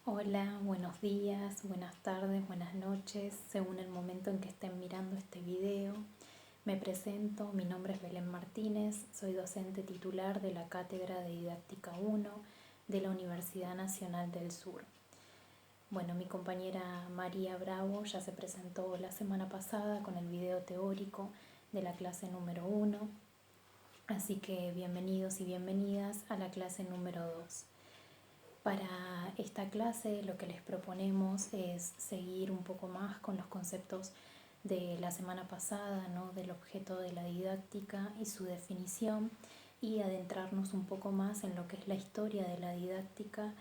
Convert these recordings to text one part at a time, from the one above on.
Hola, buenos días, buenas tardes, buenas noches, según el momento en que estén mirando este video. Me presento, mi nombre es Belén Martínez, soy docente titular de la Cátedra de Didáctica 1 de la Universidad Nacional del Sur. Bueno, mi compañera María Bravo ya se presentó la semana pasada con el video teórico de la clase número 1, así que bienvenidos y bienvenidas a la clase número 2. Para esta clase lo que les proponemos es seguir un poco más con los conceptos de la semana pasada, ¿no? Del objeto de la didáctica y su definición, y adentrarnos un poco más en lo que es la historia de la didáctica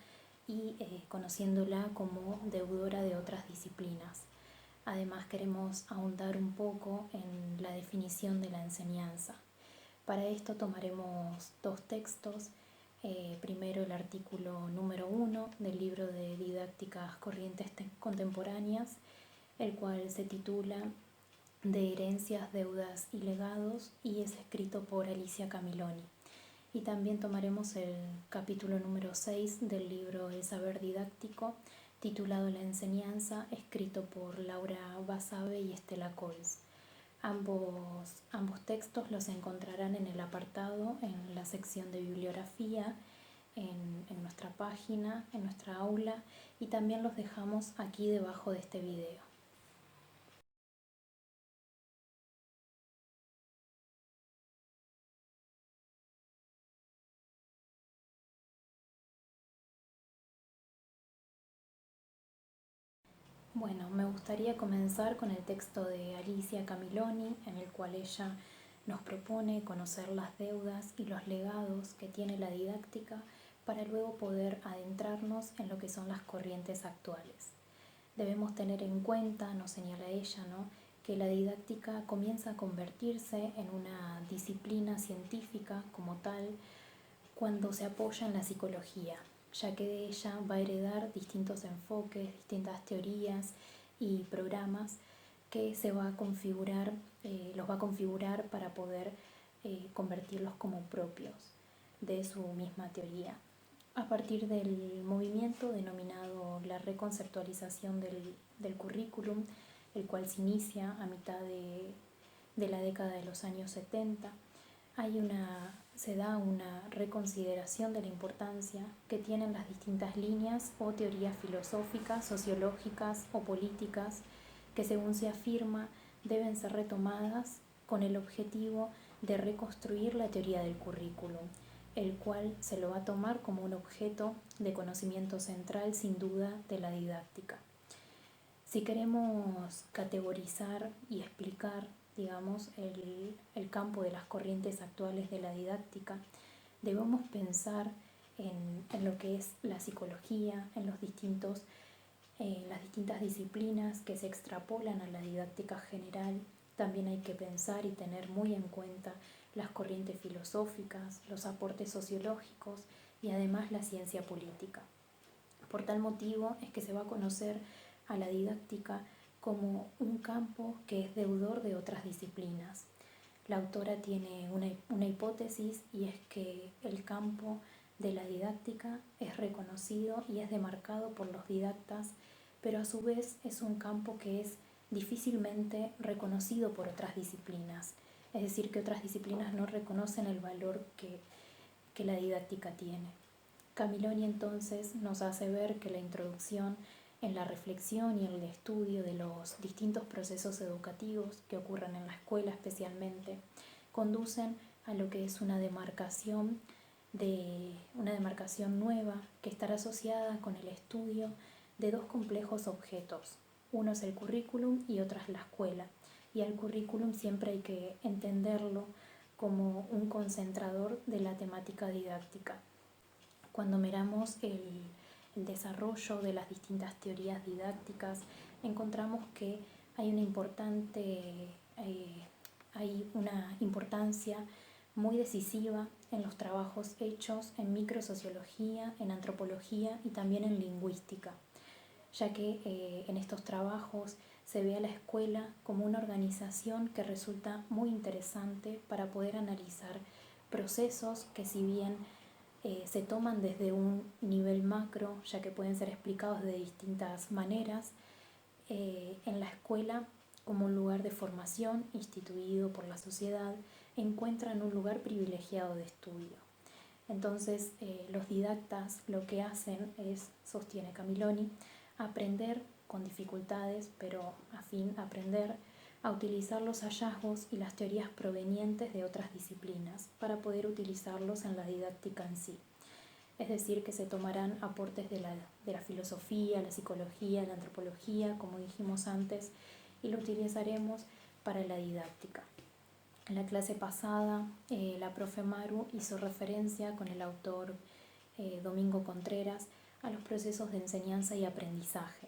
y conociéndola como deudora de otras disciplinas. Además queremos ahondar un poco en la definición de la enseñanza. Para esto tomaremos dos textos. Primero el artículo número 1 del libro de Didácticas Corrientes Contemporáneas, el cual se titula De herencias, deudas y legados, y es escrito por Alicia Camiloni. Y también tomaremos el capítulo número 6 del libro El saber didáctico, titulado La enseñanza, escrito por Laura Basabe y Estela Cols. Ambos textos los encontrarán en el apartado, en la sección de bibliografía, en nuestra página, en nuestra aula, y también los dejamos aquí debajo de este video. Bueno, me gustaría comenzar con el texto de Alicia Camiloni, en el cual ella nos propone conocer las deudas y los legados que tiene la didáctica para luego poder adentrarnos en lo que son las corrientes actuales. Debemos tener en cuenta, nos señala ella, ¿no?, que la didáctica comienza a convertirse en una disciplina científica como tal cuando se apoya en la psicología, ya que de ella va a heredar distintos enfoques, distintas teorías y programas que se va a configurar, los va a configurar para poder convertirlos como propios de su misma teoría. A partir del movimiento denominado la reconceptualización del currículum, el cual se inicia a mitad de la década de los años 70, se da una reconsideración de la importancia que tienen las distintas líneas o teorías filosóficas, sociológicas o políticas que, según se afirma, deben ser retomadas con el objetivo de reconstruir la teoría del currículum, el cual se lo va a tomar como un objeto de conocimiento central, sin duda, de la didáctica. Si queremos categorizar y explicar, digamos, el campo de las corrientes actuales de la didáctica, debemos pensar en lo que es la psicología, en las distintas disciplinas que se extrapolan a la didáctica general. También hay que pensar y tener muy en cuenta las corrientes filosóficas, los aportes sociológicos y además la ciencia política. Por tal motivo es que se va a conocer a la didáctica como un campo que es deudor de otras disciplinas. La autora tiene una hipótesis, y es que el campo de la didáctica es reconocido y es demarcado por los didactas, pero a su vez es un campo que es difícilmente reconocido por otras disciplinas. Es decir, que otras disciplinas no reconocen el valor que la didáctica tiene. Camiloni entonces nos hace ver que la introducción en la reflexión y en el estudio de los distintos procesos educativos que ocurren en la escuela especialmente, conducen a lo que es una demarcación nueva que estará asociada con el estudio de dos complejos objetos. Uno es el currículum y otro es la escuela. Y al currículum siempre hay que entenderlo como un concentrador de la temática didáctica. Cuando miramos el desarrollo de las distintas teorías didácticas, encontramos que hay una importancia muy decisiva en los trabajos hechos en microsociología, en antropología y también en lingüística, ya que en estos trabajos se ve a la escuela como una organización que resulta muy interesante para poder analizar procesos que, si bien se toman desde un nivel macro, ya que pueden ser explicados de distintas maneras, en la escuela como un lugar de formación instituido por la sociedad, encuentran un lugar privilegiado de estudio. Entonces, los didactas lo que hacen es, sostiene Camiloni, aprender con dificultades, pero a fin aprender a utilizar los hallazgos y las teorías provenientes de otras disciplinas para poder utilizarlos en la didáctica en sí. Es decir, que se tomarán aportes de la filosofía, la psicología, la antropología, como dijimos antes, y lo utilizaremos para la didáctica. En la clase pasada, la profe Maru hizo referencia con el autor Domingo Contreras a los procesos de enseñanza y aprendizaje.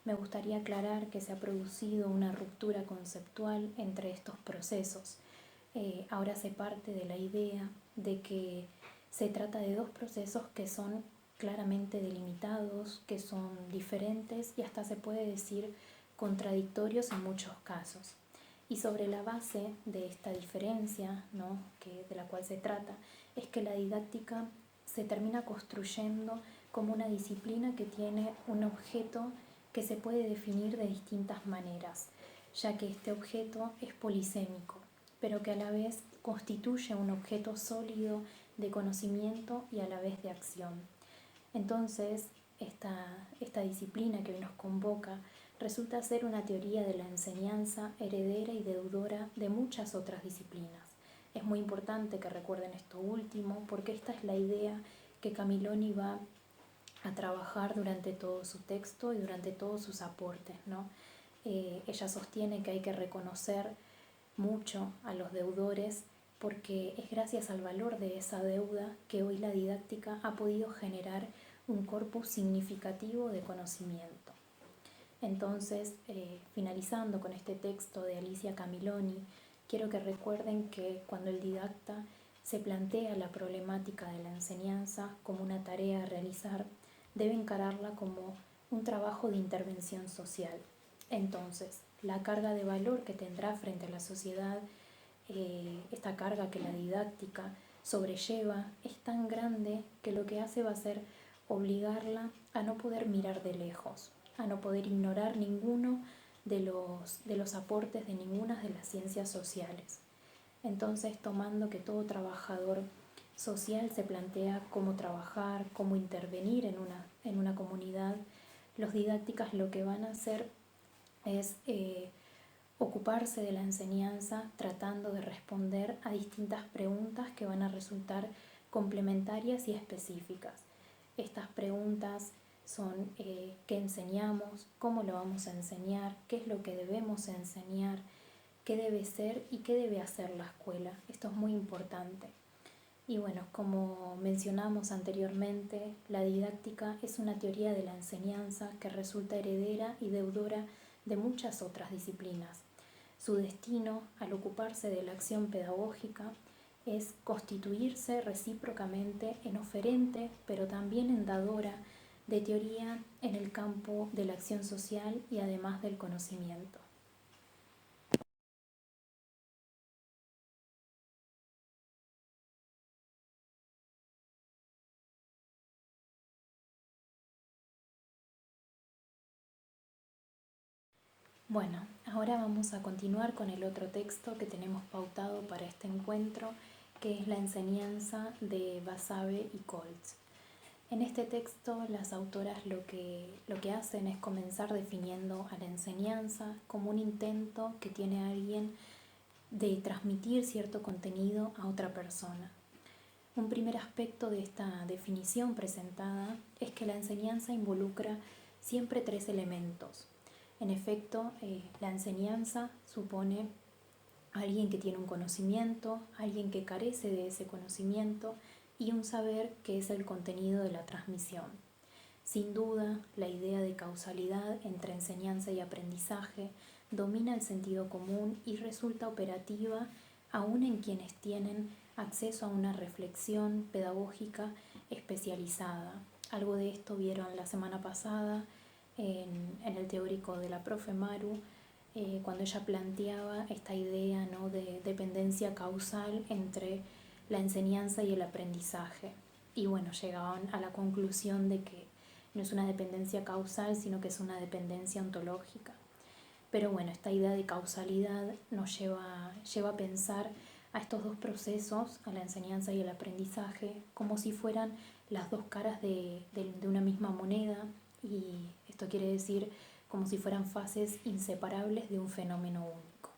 Me gustaría aclarar que se ha producido una ruptura conceptual entre estos procesos. Ahora se parte de la idea de que se trata de dos procesos que son claramente delimitados, que son diferentes y hasta se puede decir contradictorios en muchos casos. Y sobre la base de esta diferencia, ¿no?, de la cual se trata, es que la didáctica se termina construyendo como una disciplina que tiene un objeto que se puede definir de distintas maneras, ya que este objeto es polisémico, pero que a la vez constituye un objeto sólido de conocimiento y a la vez de acción. Entonces, esta disciplina que hoy nos convoca resulta ser una teoría de la enseñanza heredera y deudora de muchas otras disciplinas. Es muy importante que recuerden esto último porque esta es la idea que Camiloni va a trabajar durante todo su texto y durante todos sus aportes, ¿no? Ella sostiene que hay que reconocer mucho a los deudores porque es gracias al valor de esa deuda que hoy la didáctica ha podido generar un corpus significativo de conocimiento. Entonces, finalizando con este texto de Alicia Camiloni, quiero que recuerden que cuando el didacta se plantea la problemática de la enseñanza como una tarea a realizar, debe encararla como un trabajo de intervención social. Entonces, la carga de valor que tendrá frente a la sociedad, esta carga que la didáctica sobrelleva, es tan grande que lo que hace va a ser obligarla a no poder mirar de lejos, a no poder ignorar ninguno de los aportes de ninguna de las ciencias sociales. Entonces, tomando que todo trabajador social se plantea cómo trabajar, cómo intervenir en una comunidad, los didácticas lo que van a hacer es ocuparse de la enseñanza tratando de responder a distintas preguntas que van a resultar complementarias y específicas. Estas preguntas son qué enseñamos, cómo lo vamos a enseñar, qué es lo que debemos enseñar, qué debe ser y qué debe hacer la escuela. Esto es muy importante. Y bueno, como mencionamos anteriormente, la didáctica es una teoría de la enseñanza que resulta heredera y deudora de muchas otras disciplinas. Su destino, al ocuparse de la acción pedagógica, es constituirse recíprocamente en oferente, pero también en dadora de teoría en el campo de la acción social y además del conocimiento. Bueno, ahora vamos a continuar con el otro texto que tenemos pautado para este encuentro, que es la enseñanza de Basabe y Koltz. En este texto las autoras lo que hacen es comenzar definiendo a la enseñanza como un intento que tiene alguien de transmitir cierto contenido a otra persona. Un primer aspecto de esta definición presentada es que la enseñanza involucra siempre tres elementos. En efecto, la enseñanza supone a alguien que tiene un conocimiento, alguien que carece de ese conocimiento y un saber que es el contenido de la transmisión. Sin duda, la idea de causalidad entre enseñanza y aprendizaje domina el sentido común y resulta operativa aún en quienes tienen acceso a una reflexión pedagógica especializada. Algo de esto vieron la semana pasada en el teórico de la profe Maru, cuando ella planteaba esta idea, ¿no?, de dependencia causal entre la enseñanza y el aprendizaje. y bueno, llegaban a la conclusión de que no es una dependencia causal, sino que es una dependencia ontológica. Pero bueno, esta idea de causalidad nos lleva a pensar a estos dos procesos, a la enseñanza y el aprendizaje, como si fueran las dos caras de una misma moneda, y esto quiere decir como si fueran fases inseparables de un fenómeno único.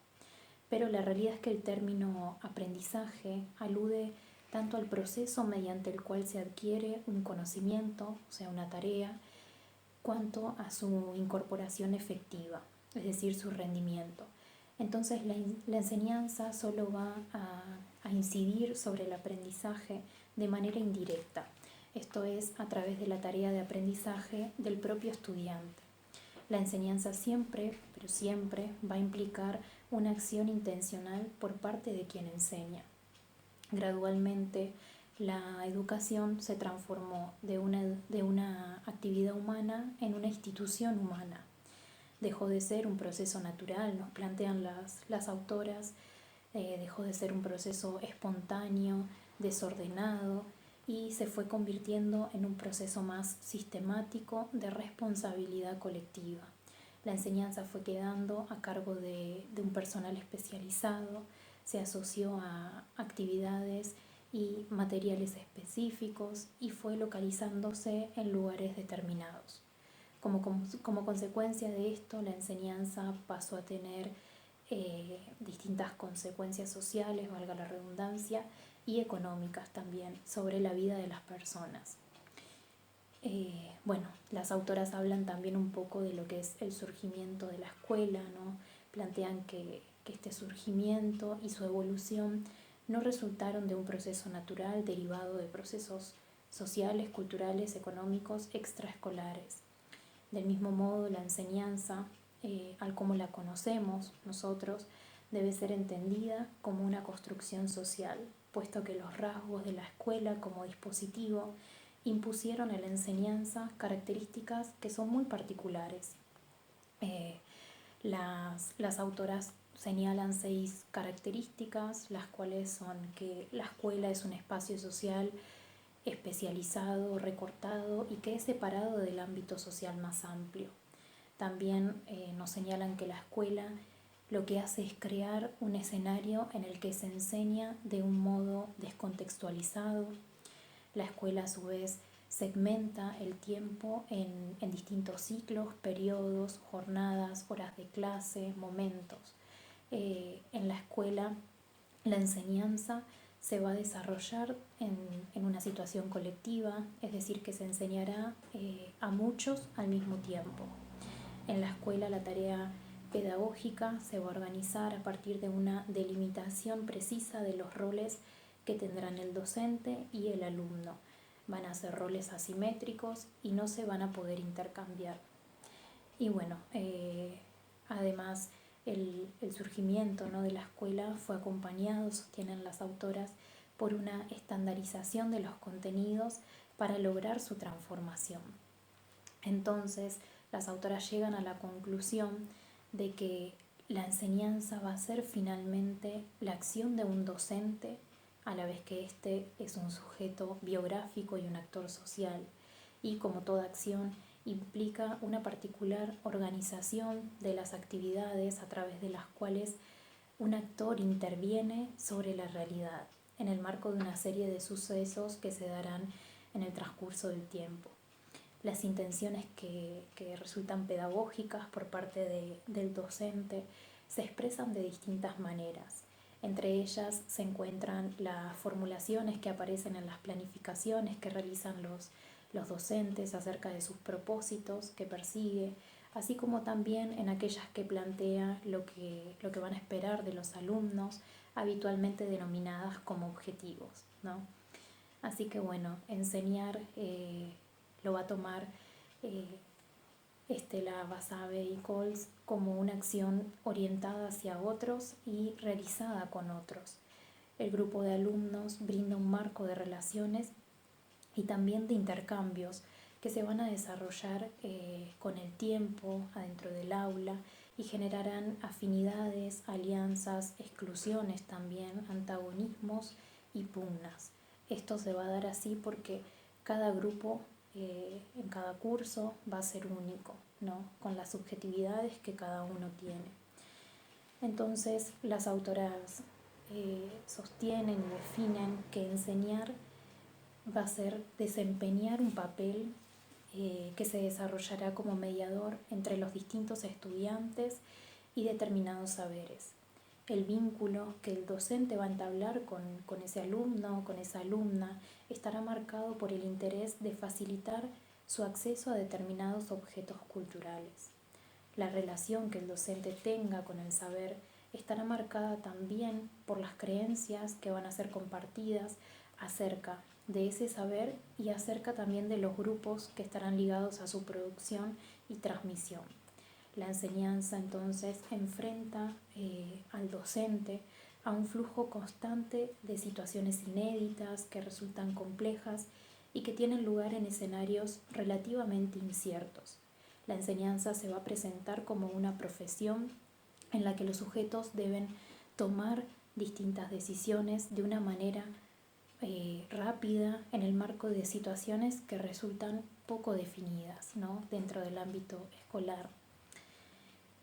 Pero la realidad es que el término aprendizaje alude tanto al proceso mediante el cual se adquiere un conocimiento, o sea, una tarea, cuanto a su incorporación efectiva, es decir, su rendimiento. Entonces la enseñanza solo va a incidir sobre el aprendizaje de manera indirecta, esto es, a través de la tarea de aprendizaje del propio estudiante. La enseñanza siempre, pero siempre, va a implicar una acción intencional por parte de quien enseña. Gradualmente, la educación se transformó de una actividad humana en una institución humana. Dejó de ser un proceso natural, nos plantean las autoras, dejó de ser un proceso espontáneo, desordenado, y se fue convirtiendo en un proceso más sistemático de responsabilidad colectiva. La enseñanza fue quedando a cargo de un personal especializado, se asoció a actividades y materiales específicos y fue localizándose en lugares determinados. Como consecuencia de esto, la enseñanza pasó a tener distintas consecuencias sociales, valga la redundancia, y económicas también sobre la vida de las personas. Bueno, las autoras hablan también un poco de lo que es el surgimiento de la escuela, ¿no? Plantean que este surgimiento y su evolución no resultaron de un proceso natural derivado de procesos sociales, culturales, económicos, extraescolares. Del mismo modo, la enseñanza, al como la conocemos nosotros, debe ser entendida como una construcción social, puesto que los rasgos de la escuela como dispositivo impusieron a la enseñanza características que son muy particulares. Las autoras señalan 6 características, las cuales son que la escuela es un espacio social especializado, recortado y que es separado del ámbito social más amplio. También nos señalan que la escuela lo que hace es crear un escenario en el que se enseña de un modo descontextualizado. La escuela a su vez segmenta el tiempo en distintos ciclos, periodos, jornadas, horas de clase, momentos. En la escuela la enseñanza se va a desarrollar en una situación colectiva, es decir, que se enseñará a muchos al mismo tiempo. En la escuela la tarea pedagógica se va a organizar a partir de una delimitación precisa de los roles que tendrán el docente y el alumno. Van a ser roles asimétricos y no se van a poder intercambiar. Y bueno, además el surgimiento, ¿no?, de la escuela fue acompañado, sostienen las autoras, por una estandarización de los contenidos para lograr su transformación. Entonces, las autoras llegan a la conclusión de que la enseñanza va a ser finalmente la acción de un docente, a la vez que éste es un sujeto biográfico y un actor social, y como toda acción implica una particular organización de las actividades a través de las cuales un actor interviene sobre la realidad, en el marco de una serie de sucesos que se darán en el transcurso del tiempo. Las intenciones que resultan pedagógicas por parte del docente se expresan de distintas maneras. Entre ellas se encuentran las formulaciones que aparecen en las planificaciones que realizan los docentes acerca de sus propósitos que persigue, así como también en aquellas que plantea lo que van a esperar de los alumnos, habitualmente denominadas como objetivos, ¿no? Así que bueno, enseñar lo va a tomar Estela Basabe y Coles como una acción orientada hacia otros y realizada con otros. El grupo de alumnos brinda un marco de relaciones y también de intercambios que se van a desarrollar con el tiempo adentro del aula y generarán afinidades, alianzas, exclusiones también, antagonismos y pugnas. Esto se va a dar así porque cada grupo en cada curso va a ser único, ¿no? Con las subjetividades que cada uno tiene. Entonces, las autoras sostienen y definen que enseñar va a ser desempeñar un papel que se desarrollará como mediador entre los distintos estudiantes y determinados saberes. El vínculo que el docente va a entablar con ese alumno, con esa alumna, estará marcado por el interés de facilitar su acceso a determinados objetos culturales. La relación que el docente tenga con el saber estará marcada también por las creencias que van a ser compartidas acerca de ese saber y acerca también de los grupos que estarán ligados a su producción y transmisión. La enseñanza entonces enfrenta al docente a un flujo constante de situaciones inéditas que resultan complejas y que tienen lugar en escenarios relativamente inciertos. La enseñanza se va a presentar como una profesión en la que los sujetos deben tomar distintas decisiones de una manera rápida en el marco de situaciones que resultan poco definidas, ¿no? Dentro del ámbito escolar.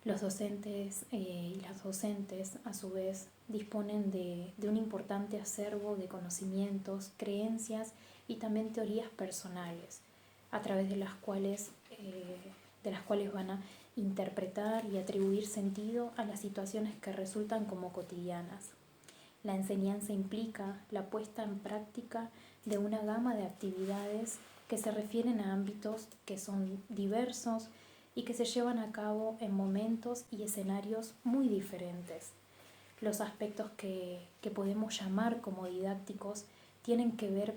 Los docentes y las docentes, a su vez, disponen de un importante acervo de conocimientos, creencias y también teorías personales, a través de las cuales van a interpretar y atribuir sentido a las situaciones que resultan como cotidianas. La enseñanza implica la puesta en práctica de una gama de actividades que se refieren a ámbitos que son diversos y que se llevan a cabo en momentos y escenarios muy diferentes. Los aspectos que podemos llamar como didácticos tienen que ver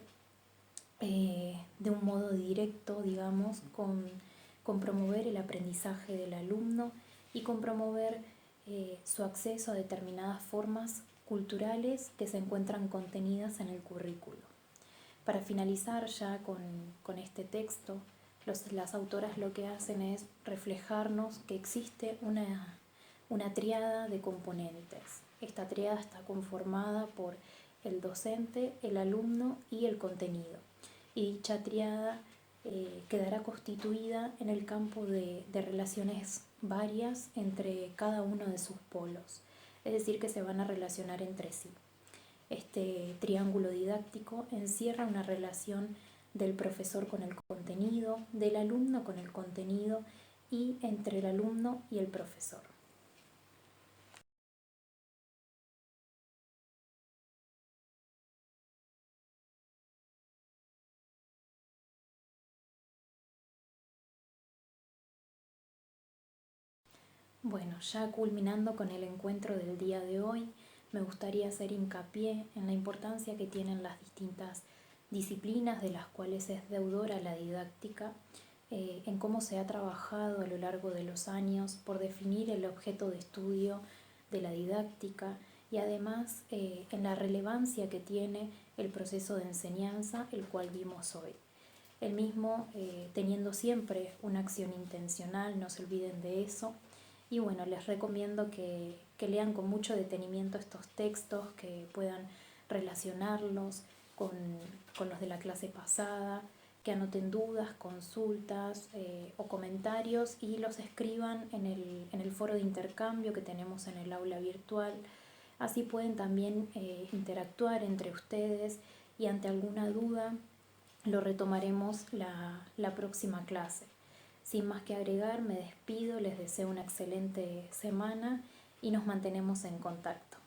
de un modo directo, digamos, con promover el aprendizaje del alumno y con promover su acceso a determinadas formas culturales que se encuentran contenidas en el currículo. Para finalizar ya con este texto, las autoras lo que hacen es reflejarnos que existe una tríada de componentes. Esta tríada está conformada por el docente, el alumno y el contenido. Y dicha tríada quedará constituida en el campo de relaciones varias entre cada uno de sus polos, es decir, que se van a relacionar entre sí. Este triángulo didáctico encierra una relación del profesor con el contenido, del alumno con el contenido y entre el alumno y el profesor. Bueno, ya culminando con el encuentro del día de hoy, me gustaría hacer hincapié en la importancia que tienen las distintas disciplinas de las cuales es deudora la didáctica, en cómo se ha trabajado a lo largo de los años por definir el objeto de estudio de la didáctica y además en la relevancia que tiene el proceso de enseñanza, el cual vimos hoy. El mismo teniendo siempre una acción intencional, no se olviden de eso. Y bueno, les recomiendo que lean con mucho detenimiento estos textos, que puedan relacionarlos con los de la clase pasada, que anoten dudas, consultas o comentarios y los escriban en el foro de intercambio que tenemos en el aula virtual. Así pueden también interactuar entre ustedes y ante alguna duda lo retomaremos la próxima clase. Sin más que agregar, me despido, les deseo una excelente semana y nos mantenemos en contacto.